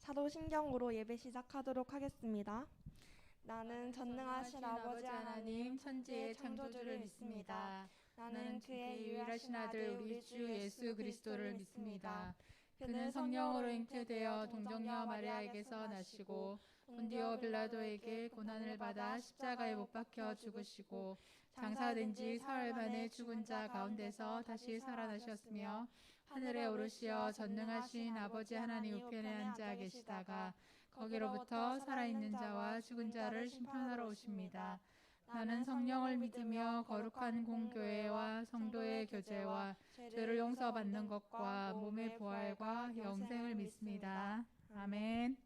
사도신경으로 예배 시작하도록 하겠습니다. 나는 전능하신 아버지 하나님 천지의 창조주를 믿습니다. 나는 그의 유일하신 아들 우리 주 예수 그리스도를 믿습니다. 그는 성령으로 잉태되어 동정녀 마리아에게서 나시고 본디오 빌라도에게 고난을 받아 십자가에 못 박혀 죽으시고 장사된 지 사흘 만에 죽은 자 가운데서 다시 살아나셨으며 하늘에 오르시어 전능하신 아버지 하나님 우편에 앉아 계시다가 거기로부터 살아있는 자와 죽은 자를 심판하러 오십니다. 나는 성령을 믿으며 거룩한 공교회와 성도의 교제와 죄를 용서받는 것과 몸의 부활과 영생을 믿습니다. 아멘.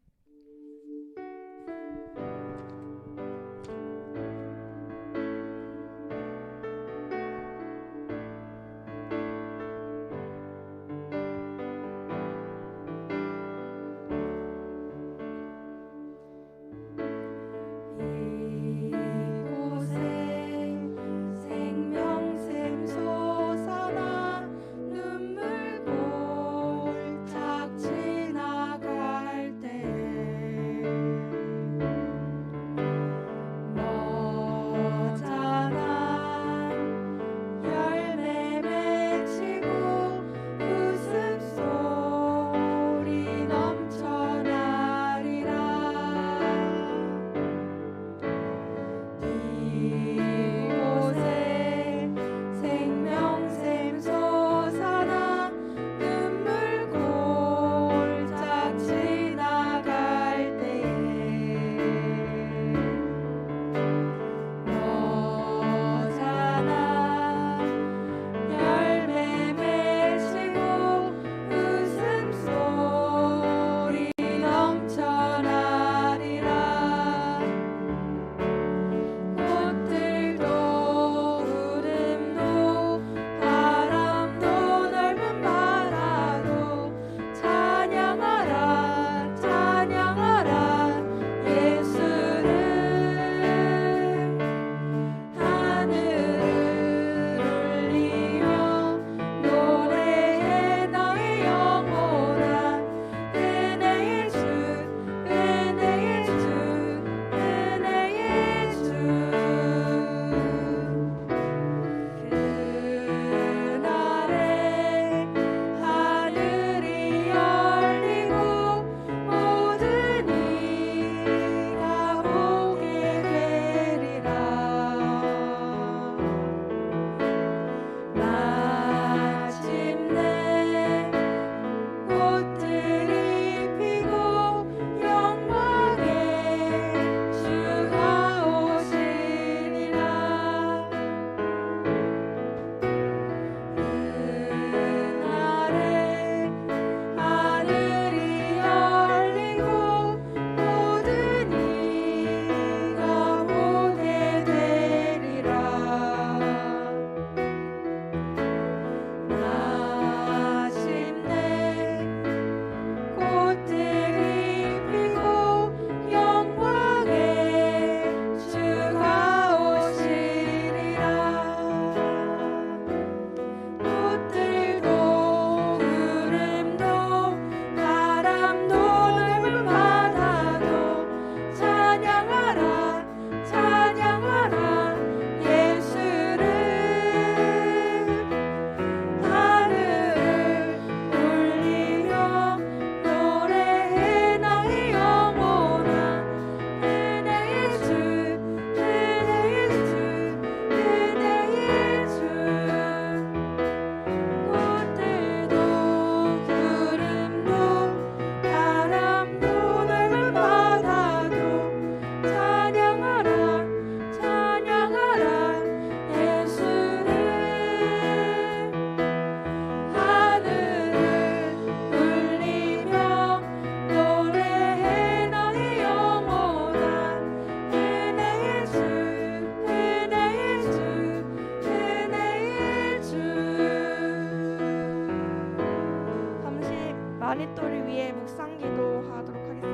마릿돌을 위해 묵상기도 하도록 하겠습니다.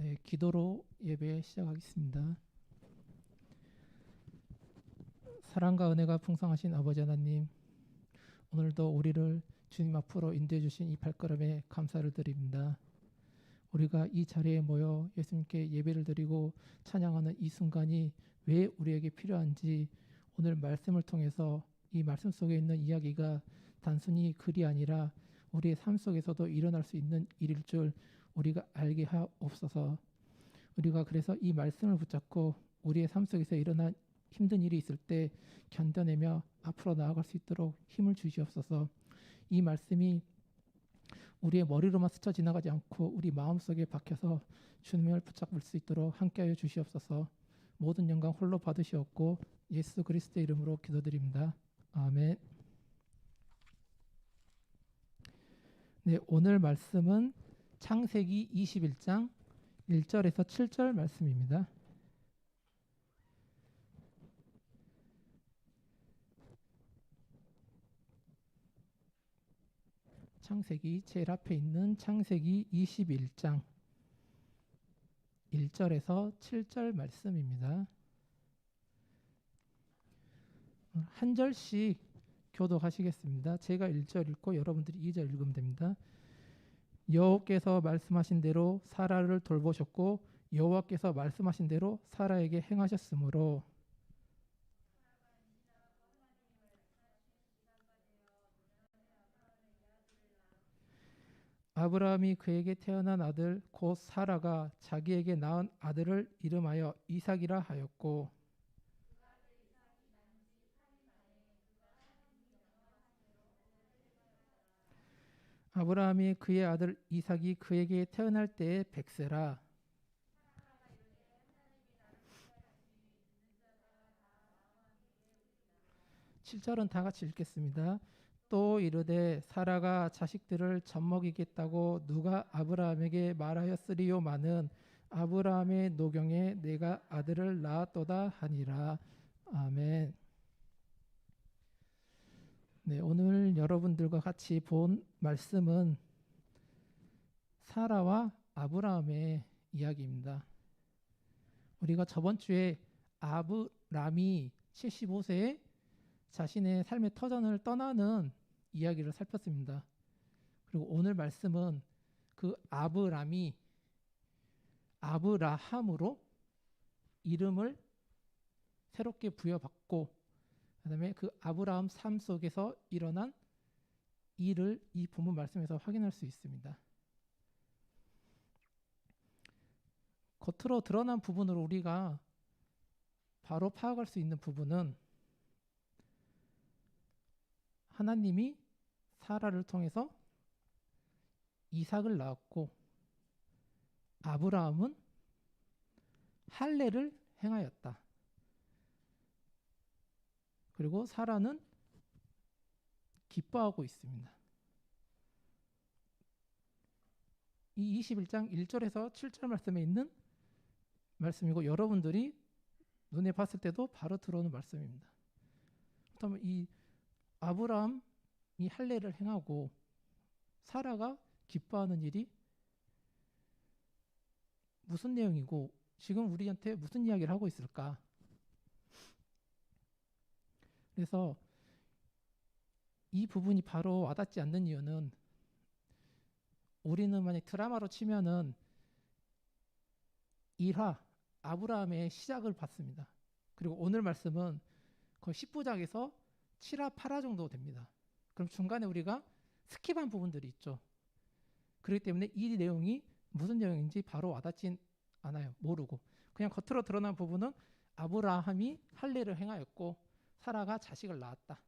네, 기도로 예배 시작하겠습니다. 사랑과 은혜가 풍성하신 아버지 하나님, 오늘도 우리를 주님 앞으로 인도해 주신 이 발걸음에 감사를 드립니다. 우리가 이 자리에 모여 예수님께 예배를 드리고 찬양하는 이 순간이 왜 우리에게 필요한지 오늘 말씀을 통해서 이 말씀 속에 있는 이야기가 단순히 글이 아니라 우리의 삶 속에서도 일어날 수 있는 일일 줄 우리가 알게 하옵소서. 우리가 그래서 이 말씀을 붙잡고 우리의 삶 속에서 일어난 힘든 일이 있을 때 견뎌내며 앞으로 나아갈 수 있도록 힘을 주시옵소서. 이 말씀이 우리의 머리로만 스쳐 지나가지 않고 우리 마음속에 박혀서 주님을 붙잡을 수 있도록 함께하여 주시옵소서. 모든 영광 홀로 받으시옵고 예수 그리스도의 이름으로 기도드립니다. 아멘. 네, 오늘 말씀은 창세기 21장 1절에서 7절 말씀입니다. 창세기 제일 앞에 있는 창세기 21장 1절에서 7절 말씀입니다. 한 절씩 교독하시겠습니다. 제가 1절 읽고 여러분들이 2절 읽으면 됩니다. 여호와께서 말씀하신 대로 사라를 돌보셨고 여호와께서 말씀하신 대로 사라에게 행하셨으므로 아브라함이 그에게 태어난 아들 곧 사라가 자기에게 낳은 아들을 이름하여 이삭이라 하였고 아브라함이 그의 아들 이삭이 그에게 태어날 때에 100세라. 7절은 다 같이 읽겠습니다. 또 이르되 사라가 자식들을 젖먹이겠다고 누가 아브라함에게 말하였으리요마는 아브라함의 노경에 내가 아들을 낳았도다 하니라. 아멘. 네, 오늘 여러분들과 같이 본 말씀은 사라와 아브라함의 이야기입니다. 우리가 저번 주에 아브람이 75세에 자신의 삶의 터전을 떠나는 이야기를 살폈습니다. 그리고 오늘 말씀은 그 아브람이 아브라함으로 이름을 새롭게 부여받고 그다음에 그 아브라함 삶 속에서 일어난 일을 이 본문 말씀에서 확인할 수 있습니다. 겉으로 드러난 부분으로 우리가 바로 파악할 수 있는 부분은 하나님이 사라를 통해서 이삭을 낳았고 아브라함은 할례를 행하였다. 그리고 사라는 기뻐하고 있습니다. 이 21장 1절에서 7절 말씀에 있는 말씀이고 여러분들이 눈에 봤을 때도 바로 들어오는 말씀입니다. 그렇다면 이 아브라함이 할례를 행하고 사라가 기뻐하는 일이 무슨 내용이고 지금 우리한테 무슨 이야기를 하고 있을까? 그래서 이 부분이 바로 와닿지 않는 이유는 우리는 만약 드라마로 치면은 1화 아브라함의 시작을 봤습니다. 그리고 오늘 말씀은 거의 10부작에서 7화, 8화 정도 됩니다. 그럼 중간에 우리가 스킵한 부분들이 있죠. 그렇기 때문에 이 내용이 무슨 내용인지 바로 와닿진 않아요. 모르고. 그냥 겉으로 드러난 부분은 아브라함이 할례를 행하였고 사라가 자식을 낳았다.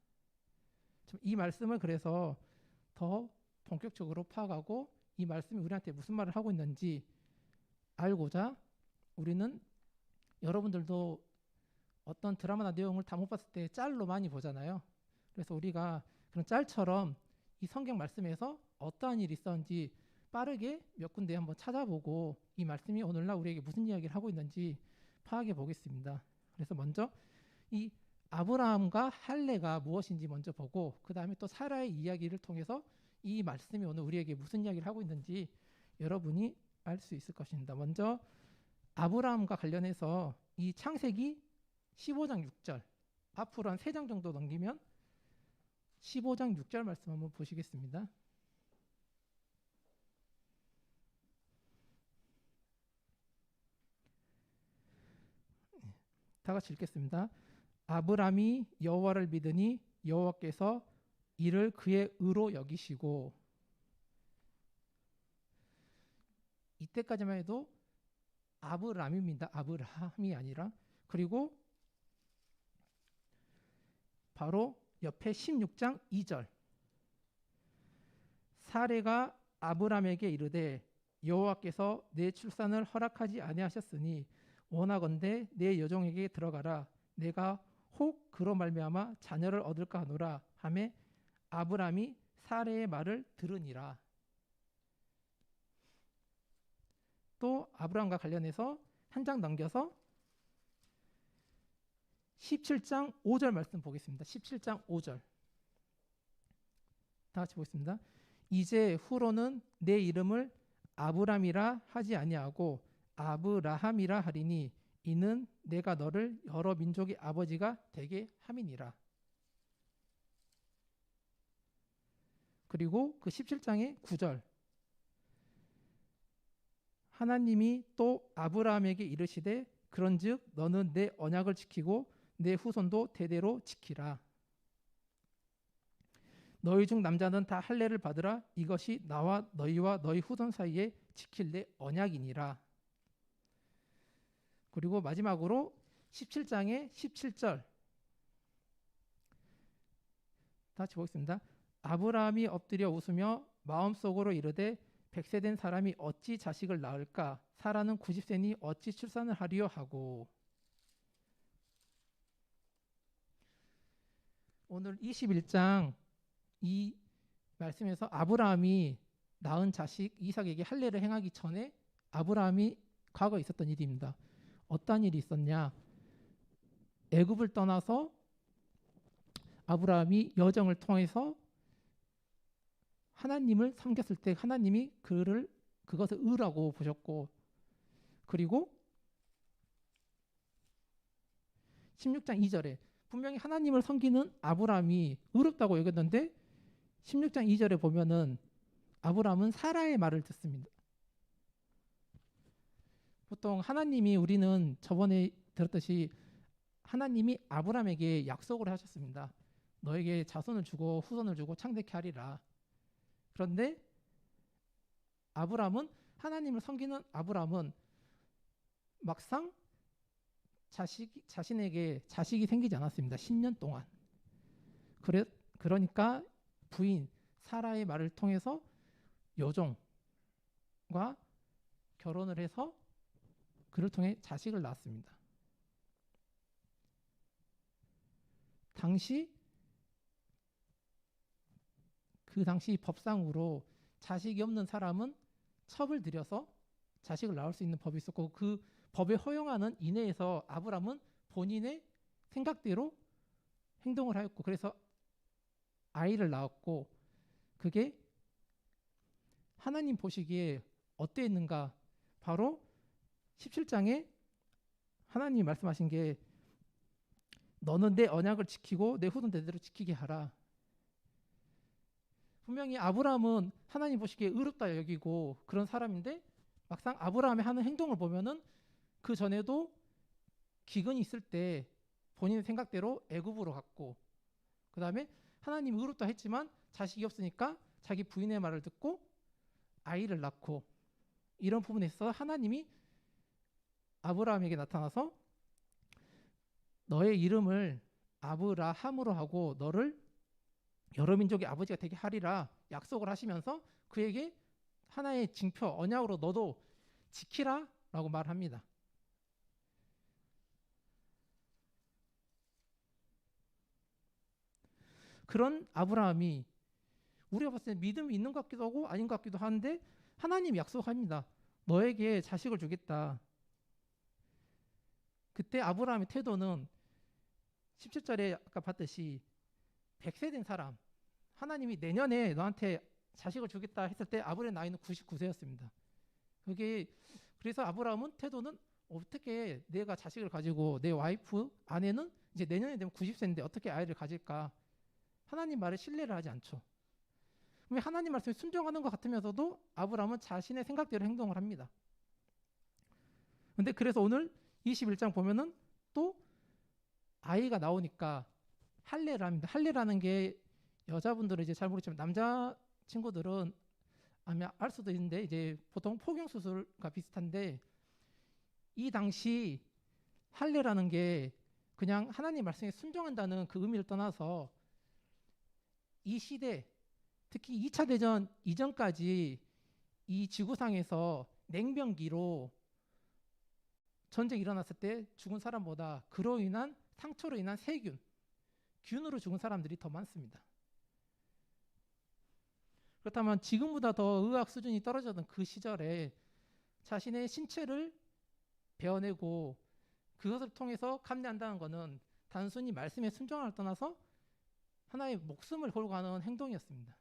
이 말씀을 그래서 더 본격적으로 파악하고 이 말씀이 우리한테 무슨 말을 하고 있는지 알고자 우리는 여러분들도 어떤 드라마나 내용을 다 못 봤을 때 짤로 많이 보잖아요. 그래서 우리가 그런 짤처럼 이 성경 말씀에서 어떠한 일이 있었는지 빠르게 몇 군데 한번 찾아보고 이 말씀이 오늘날 우리에게 무슨 이야기를 하고 있는지 파악해 보겠습니다. 그래서 먼저 이 아브라함과 할례가 무엇인지 먼저 보고 그 다음에 또 사라의 이야기를 통해서 이 말씀이 오늘 우리에게 무슨 이야기를 하고 있는지 여러분이 알 수 있을 것입니다. 먼저 아브라함과 관련해서 이 창세기 15장 6절 앞으로 한 3장 정도 넘기면 15장 6절 말씀 한번 보시겠습니다. 다 같이 읽겠습니다. 아브라함이 여호와를 믿으니 여호와께서 이를 그의 의로 여기시고, 이때까지만 해도 아브라함입니다. 아브라함이 아니라. 그리고 바로 옆에 16장 2절 사레가 아브라함에게 이르되 여호와께서 내 출산을 허락하지 아니하셨으니 원하건대 내 여종에게 들어가라. 내가 혹 그로 말미암아 자녀를 얻을까 하노라 하매 아브라함이 사레의 말을 들으니라. 또 아브라함과 관련해서 한 장 넘겨서 17장 5절 말씀 보겠습니다. 17장 5절 다 같이 보겠습니다. 이제 후로는 내 이름을 아브람이라 하지 아니하고 아브라함이라 하리니 이는 내가 너를 여러 민족의 아버지가 되게 함이니라. 그리고 그 17장의 9절 하나님이 또 아브라함에게 이르시되 그런즉 너는 내 언약을 지키고 내 후손도 대대로 지키라. 너희 중 남자는 다 할례를 받으라. 이것이 나와 너희와 너희 후손 사이에 지킬 내 언약이니라. 그리고 마지막으로 17장의 17절 다시 보겠습니다. 아브라함이 엎드려 웃으며 마음속으로 이르되 100세 된 사람이 어찌 자식을 낳을까? 사라는 90세니 어찌 출산을 하리요 하고. 오늘 21장 이 말씀에서 아브라함이 낳은 자식 이삭에게 할례를 행하기 전에 아브라함이 과거에 있었던 일입니다. 어떤 일이 있었냐? 애굽을 떠나서 아브라함이 여정을 통해서 하나님을 섬겼을 때 하나님이 그것을 의라고 보셨고, 그리고 16장 2절에 분명히 하나님을 섬기는 아브라함이 의롭다고 여겼는데 16장 2절에 보면은 아브라함은 사라의 말을 듣습니다. 보통 하나님이 우리는 저번에 들었듯이 하나님이 아브라함에게 약속을 하셨습니다. 너에게 자손을 주고 후손을 주고 창대케 하리라. 그런데 아브라함은 하나님을 섬기는 아브라함은 막상 자신에게 자식이 생기지 않았습니다. 10년 동안. 그러니까 부인 사라의 말을 통해서 여종과 결혼을 해서 그를 통해 자식을 낳았습니다. 그 당시 법상으로 자식이 없는 사람은 첩을 들여서 자식을 낳을 수 있는 법이 있었고, 그 법에 허용하는 이내에서 아브라함은 본인의 생각대로 행동을 하였고, 그래서 아이를 낳았고, 그게 하나님 보시기에 어땠는가? 바로 17장에 하나님이 말씀하신 게 너는 내 언약을 지키고 내 후손 대대로 지키게 하라. 분명히 아브라함은 하나님 보시기에 의롭다 여기고 그런 사람인데 막상 아브라함의 하는 행동을 보면은 그 전에도 기근이 있을 때 본인의 생각대로 애굽으로 갔고, 그 다음에 하나님이 의롭다 했지만 자식이 없으니까 자기 부인의 말을 듣고 아이를 낳고, 이런 부분에 있어서 하나님이 아브라함에게 나타나서 너의 이름을 아브라함으로 하고 너를 여러 민족의 아버지가 되게 하리라 약속을 하시면서 그에게 하나의 징표 언약으로 너도 지키라 라고 말합니다. 그런 아브라함이 우리가 봤을 때 믿음이 있는 것 같기도 하고 아닌 것 같기도 하는데 하나님이 약속합니다. 너에게 자식을 주겠다. 그때 아브라함의 태도는 17절에 아까 봤듯이 100세 된 사람, 하나님이 내년에 너한테 자식을 주겠다 했을 때 아브라함의 나이는 99세였습니다. 그게 그래서 아브라함은 태도는 어떻게 내가 자식을 가지고 내 와이프 아내는 이제 내년에 되면 90세인데 어떻게 아이를 가질까? 하나님 말에 신뢰를 하지 않죠. 왜 하나님 말씀에 순종하는 것 같으면서도 아브라함은 자신의 생각대로 행동을 합니다. 근데 그래서 오늘 21장 보면은 또 아이가 나오니까 할례를 합니다. 할례라는 게 여자분들은 이제 잘 모르지만 남자 친구들은 아마 알 수도 있는데 이제 보통 포경 수술과 비슷한데 이 당시 할례라는 게 그냥 하나님 말씀에 순종한다는 그 의미를 떠나서 이 시대 특히 2차 대전 이전까지 이 지구상에서 냉병기로 전쟁이 일어났을 때 죽은 사람보다 그로 인한 상처로 인한 세균, 균으로 죽은 사람들이 더 많습니다. 그렇다면 지금보다 더 의학 수준이 떨어졌던 그 시절에 자신의 신체를 베어내고 그것을 통해서 감내한다는 것은 단순히 말씀에 순종을 떠나서 하나의 목숨을 걸고 하는 행동이었습니다.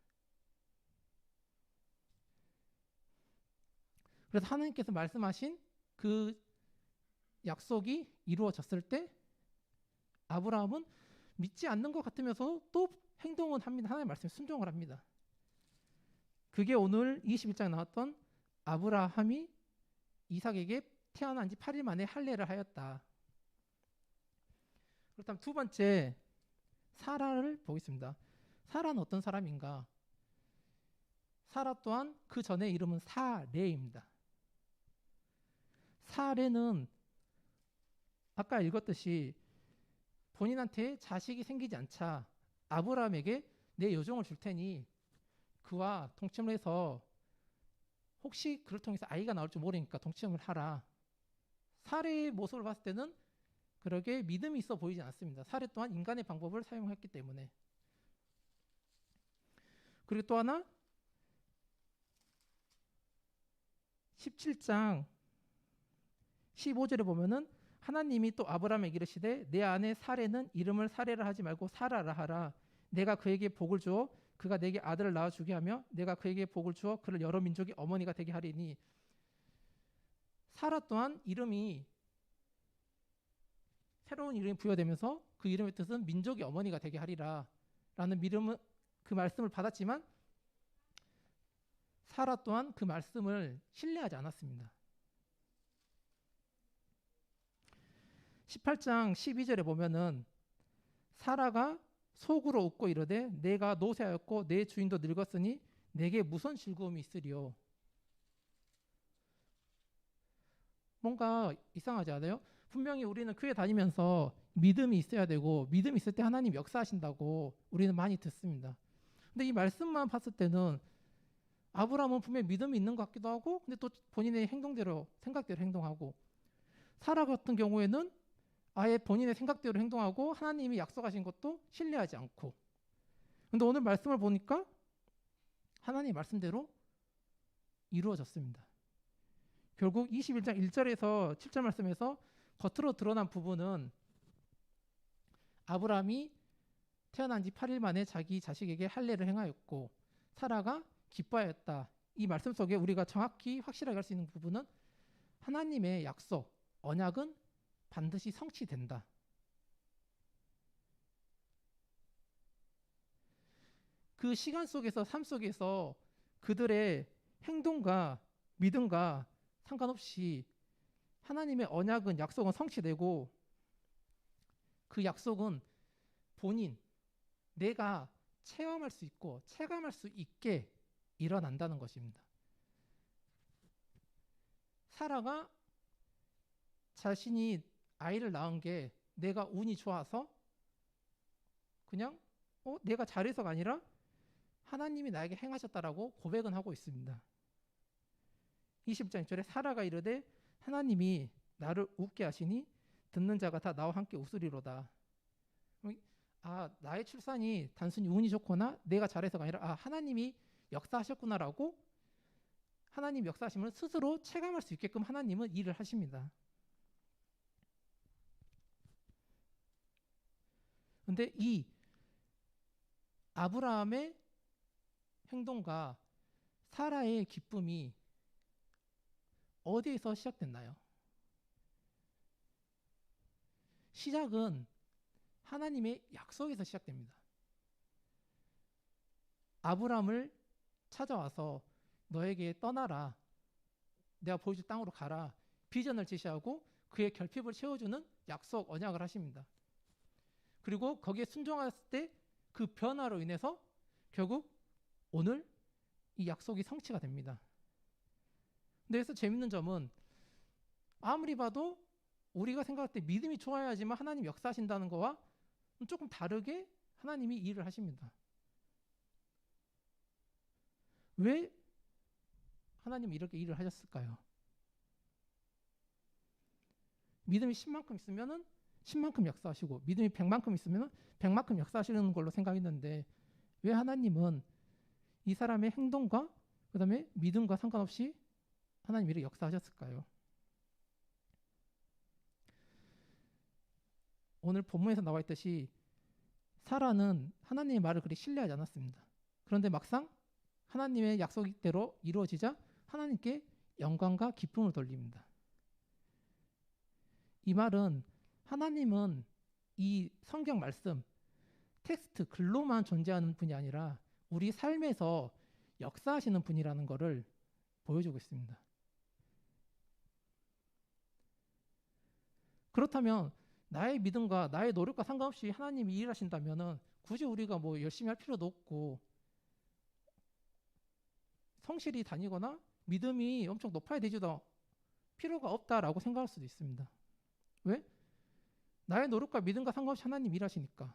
그래서 하나님께서 말씀하신 그 약속이 이루어졌을 때 아브라함은 믿지 않는 것 같으면서 또 행동은 합니다. 하나님의 말씀에 순종을 합니다. 그게 오늘 21장에 나왔던 아브라함이 이삭에게 태어난 지 8일 만에 할례를 하였다. 그렇다면 두 번째 사라를 보겠습니다. 사라는 어떤 사람인가? 사라 또한 그 전의 이름은 사레입니다. 사레는 아까 읽었듯이 본인한테 자식이 생기지 않자 아브라함에게 내 여종을 줄 테니 그와 동침을 해서 혹시 그를 통해서 아이가 나올 줄 모르니까 동침을 하라. 사례의 모습을 봤을 때는 그렇게 믿음이 있어 보이지 않습니다. 사례 또한 인간의 방법을 사용했기 때문에. 그리고 또 하나 17장 15절에 보면은 하나님이 또 아브라함에게 이르시되 내 아내 사레는 이름을 사레라 하지 말고 사라라 하라. 내가 그에게 복을 주어 그가 내게 아들을 낳아 주게 하며 내가 그에게 복을 주어 그를 여러 민족의 어머니가 되게 하리니. 사라 또한 이름이 새로운 이름이 부여되면서 그 이름의 뜻은 민족의 어머니가 되게 하리라 라는 믿음은 그 말씀을 받았지만 사라 또한 그 말씀을 신뢰하지 않았습니다. 18장 12절에 보면은 사라가 속으로 웃고 이르되 내가 노쇠하였고 내 주인도 늙었으니 내게 무슨 즐거움이 있으리요. 뭔가 이상하지 않아요? 분명히 우리는 교회 다니면서 믿음이 있어야 되고 믿음이 있을 때 하나님 역사하신다고 우리는 많이 듣습니다. 근데 이 말씀만 봤을 때는 아브라함은 분명히 믿음이 있는 것 같기도 하고 근데 또 본인의 행동대로 생각대로 행동하고 사라 같은 경우에는 아예 본인의 생각대로 행동하고 하나님이 약속하신 것도 신뢰하지 않고 근데 오늘 말씀을 보니까 하나님 말씀대로 이루어졌습니다. 결국 21장 1절에서 7절 말씀에서 겉으로 드러난 부분은 아브라함이 태어난 지 8일 만에 자기 자식에게 할례를 행하였고 사라가 기뻐하였다. 이 말씀 속에 우리가 정확히 확실하게 알 수 있는 부분은 하나님의 약속, 언약은 반드시 성취된다. 그 시간 속에서 삶 속에서 그들의 행동과 믿음과 상관없이 하나님의 언약은 약속은 성취되고 그 약속은 본인 내가 체험할 수 있고 체감할 수 있게 일어난다는 것입니다. 사라가 자신이 아이를 낳은 게 내가 운이 좋아서 그냥 내가 잘해서가 아니라 하나님이 나에게 행하셨다라고 고백은 하고 있습니다. 20장 1절에 사라가 이르되 하나님이 나를 웃게 하시니 듣는 자가 다 나와 함께 웃으리로다. 나의 출산이 단순히 운이 좋거나 내가 잘해서가 아니라 하나님이 역사하셨구나라고 하나님 역사하심을 스스로 체감할 수 있게끔 하나님은 일을 하십니다. 그런데 이 아브라함의 행동과 사라의 기쁨이 어디에서 시작됐나요? 시작은 하나님의 약속에서 시작됩니다. 아브라함을 찾아와서 너에게 떠나라, 내가 보여줄 땅으로 가라, 비전을 제시하고 그의 결핍을 채워주는 약속, 언약을 하십니다. 그리고 거기에 순종했을 때 그 변화로 인해서 결국 오늘 이 약속이 성취가 됩니다. 근데 여기서 재밌는 점은 아무리 봐도 우리가 생각할 때 믿음이 좋아야지만 하나님 역사하신다는 거와 조금 다르게 하나님이 일을 하십니다. 왜 하나님이 이렇게 일을 하셨을까요? 믿음이 10만큼 있으면은 10만큼 역사하시고, 믿음이 100만큼 있으면은 100만큼 역사하시는 걸로 생각했는데, 왜 하나님은 이 사람의 행동과 그 다음에 믿음과 상관없이 하나님 이렇게 역사하셨을까요? 오늘 본문에서 나와 있듯이 사라는 하나님의 말을 그리 신뢰하지 않았습니다. 그런데 막상 하나님의 약속대로 이루어지자 하나님께 영광과 기쁨을 돌립니다. 이 말은 하나님은 이 성경 말씀, 텍스트, 글로만 존재하는 분이 아니라 우리 삶에서 역사하시는 분이라는 것을 보여주고 있습니다. 그렇다면 나의 믿음과 나의 노력과 상관없이 하나님이 일하신다면 굳이 우리가 뭐 열심히 할 필요도 없고 성실히 다니거나 믿음이 엄청 높아야 되지도 필요가 없다라고 생각할 수도 있습니다. 왜? 나의 노력과 믿음과 상관없이 하나님 일하시니까.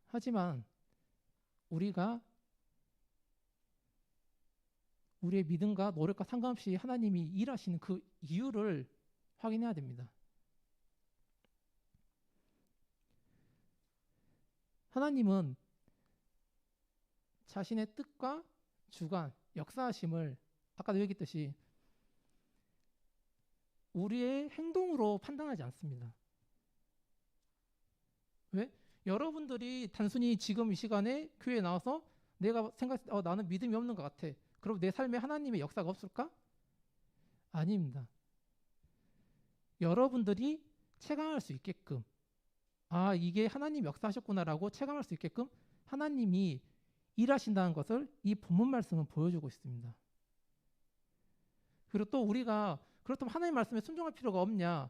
하지만 우리가 우리의 믿음과 노력과 상관없이 하나님이 일하시는 그 이유를 확인해야 됩니다. 하나님은 자신의 뜻과 주관, 역사하심을 아까도 얘기했듯이 우리의 행동으로 판단하지 않습니다. 왜? 여러분들이 단순히 지금 이 시간에 교회에 나와서 내가 나는 믿음이 없는 것 같아. 그럼 내 삶에 하나님의 역사가 없을까? 아닙니다. 여러분들이 체감할 수 있게끔, 아, 이게 하나님 역사하셨구나라고 체감할 수 있게끔 하나님이 일하신다는 것을 이 본문 말씀은 보여주고 있습니다. 그리고 또 우리가 그렇다면 하나님 말씀에 순종할 필요가 없냐?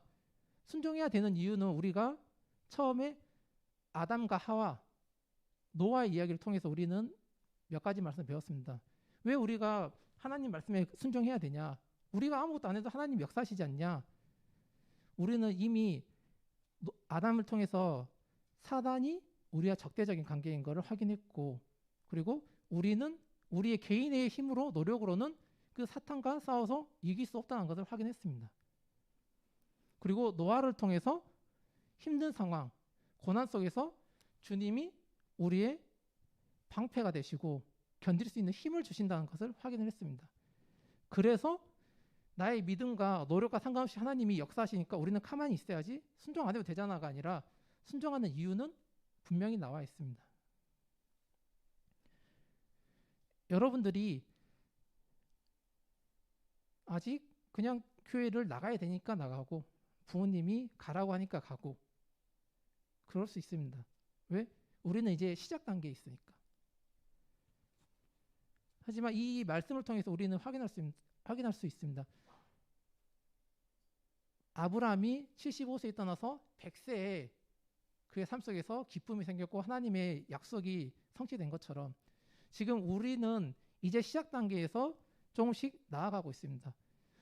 순종해야 되는 이유는 우리가 처음에 아담과 하와, 노아의 이야기를 통해서 우리는 몇 가지 말씀을 배웠습니다. 왜 우리가 하나님 말씀에 순종해야 되냐? 우리가 아무것도 안 해도 하나님 역사하시지 않냐? 우리는 이미 아담을 통해서 사단이 우리와 적대적인 관계인 것을 확인했고, 그리고 우리는 우리의 개인의 힘으로 노력으로는 그 사탄과 싸워서 이길 수 없다는 것을 확인했습니다. 그리고 노아를 통해서 힘든 상황, 고난 속에서 주님이 우리의 방패가 되시고 견딜 수 있는 힘을 주신다는 것을 확인을 했습니다. 그래서 나의 믿음과 노력과 상관없이 하나님이 역사하시니까 우리는 가만히 있어야지, 순종 안 해도 되잖아가 아니라 순종하는 이유는 분명히 나와 있습니다. 여러분들이 아직 그냥 교회를 나가야 되니까 나가고 부모님이 가라고 하니까 가고 그럴 수 있습니다. 왜? 우리는 이제 시작 단계에 있으니까. 하지만 이 말씀을 통해서 우리는 확인할 수 있습니다. 아브라함이 75세에 떠나서 100세에 그의 삶 속에서 기쁨이 생겼고 하나님의 약속이 성취된 것처럼 지금 우리는 이제 시작 단계에서 조금씩 나아가고 있습니다.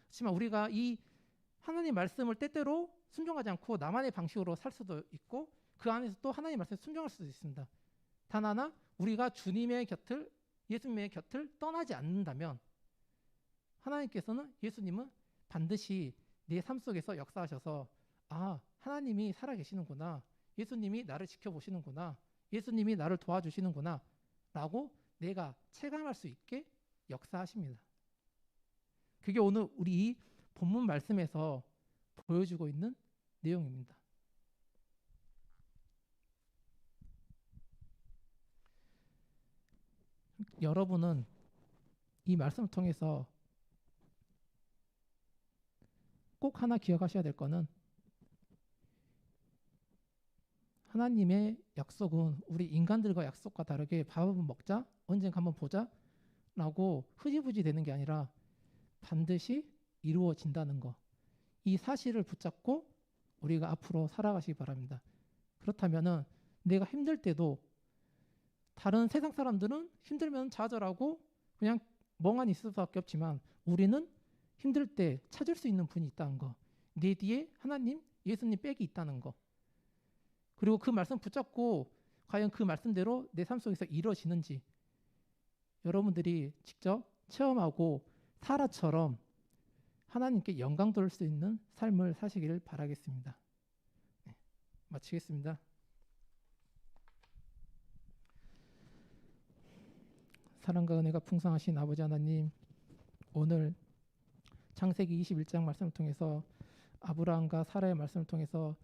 하지만 우리가 이 하나님 말씀을 때때로 순종하지 않고 나만의 방식으로 살 수도 있고 그 안에서 또 하나님 말씀에 순종할 수도 있습니다. 단 하나, 우리가 주님의 곁을, 예수님의 곁을 떠나지 않는다면 하나님께서는, 예수님은 반드시 내 삶 속에서 역사하셔서 아, 하나님이 살아계시는구나, 예수님이 나를 지켜보시는구나, 예수님이 나를 도와주시는구나 라고 내가 체감할 수 있게 역사하십니다. 그게 오늘 우리 이 본문 말씀에서 보여주고 있는 내용입니다. 여러분은 이 말씀을 통해서 꼭 하나 기억하셔야 될 거는 하나님의 약속은 우리 인간들과 약속과 다르게 밥 한번 먹자, 언젠가 한번 보자 라고 흐지부지 되는 게 아니라 반드시 이루어진다는 거. 이 사실을 붙잡고 우리가 앞으로 살아가시기 바랍니다. 그렇다면은 내가 힘들 때도 다른 세상 사람들은 힘들면 좌절하고 그냥 멍하니 있을 수밖에 없지만 우리는 힘들 때 찾을 수 있는 분이 있다는 거. 내 뒤에 하나님, 예수님 백이 있다는 거. 그리고 그 말씀 붙잡고 과연 그 말씀대로 내 삶 속에서 이루어지는지 여러분들이 직접 체험하고 사라처럼 하나님께 영광 돌릴 수 있는 삶을 사시기를 바라겠습니다. 네, 마치겠습니다. 사랑과 은혜가 풍성하신 아버지 하나님, 오늘 창세기 21장 말씀을 통해서 아브라함과 사라의 말씀을 통해서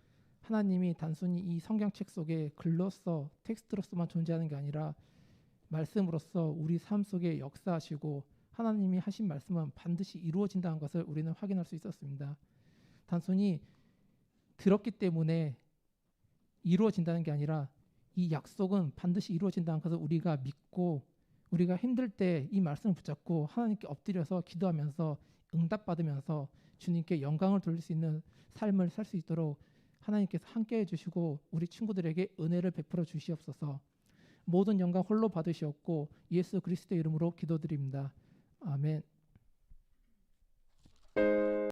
하나님이 단순히 이 성경책 속에 글로서 텍스트로서만 존재하는 게 아니라 말씀으로서 우리 삶 속에 역사하시고 하나님이 하신 말씀은 반드시 이루어진다는 것을 우리는 확인할 수 있었습니다. 단순히 들었기 때문에 이루어진다는 게 아니라 이 약속은 반드시 이루어진다는 것을 우리가 믿고 우리가 힘들 때 이 말씀을 붙잡고 하나님께 엎드려서 기도하면서 응답받으면서 주님께 영광을 돌릴 수 있는 삶을 살 수 있도록 하나님께서 함께해 주시고 우리 친구들에게 은혜를 베풀어 주시옵소서. 모든 영광 홀로 받으시옵고 예수 그리스도의 이름으로 기도드립니다. 아멘.